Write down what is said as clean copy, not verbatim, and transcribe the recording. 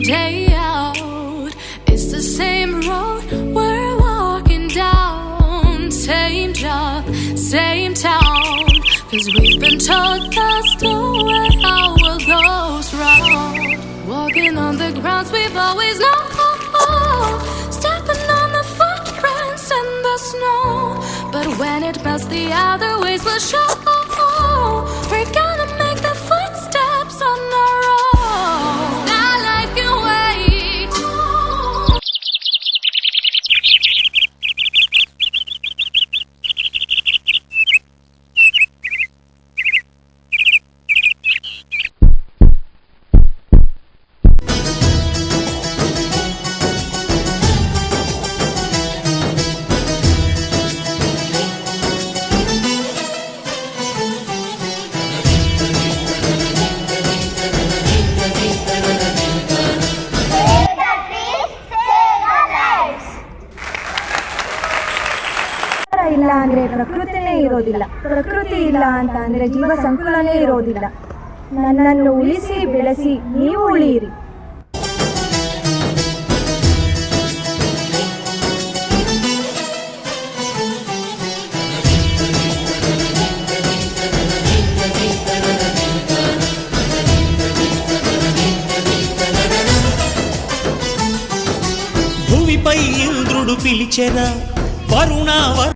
day out. It's the same road we're walking down. Same job, same town. 'Cause we've been told that's the way our world goes round. Walking on the grounds we've always known. Stepping on the footprints in the snow. But when it melts, the other ways will show. We're gonna make the footsteps on our own. Now life can wait. ಇಲ್ಲ ಅಂದರೆ ಪ್ರಕೃತಿನೇ ಇರೋದಿಲ್ಲ, ಪ್ರಕೃತಿ ಇಲ್ಲ ಅಂತ ಅಂದರೆ ಜೀವ ಸಂಕುಲನೇ ಇರೋದಿಲ್ಲ. ನನ್ನನ್ನು ಉಳಿಸಿ ಬೆಳೆಸಿ ನೀವು ಉಳಿಯಿರಿ. భూమిపై ఇంద్రుడు పిలిచెరా వరుణ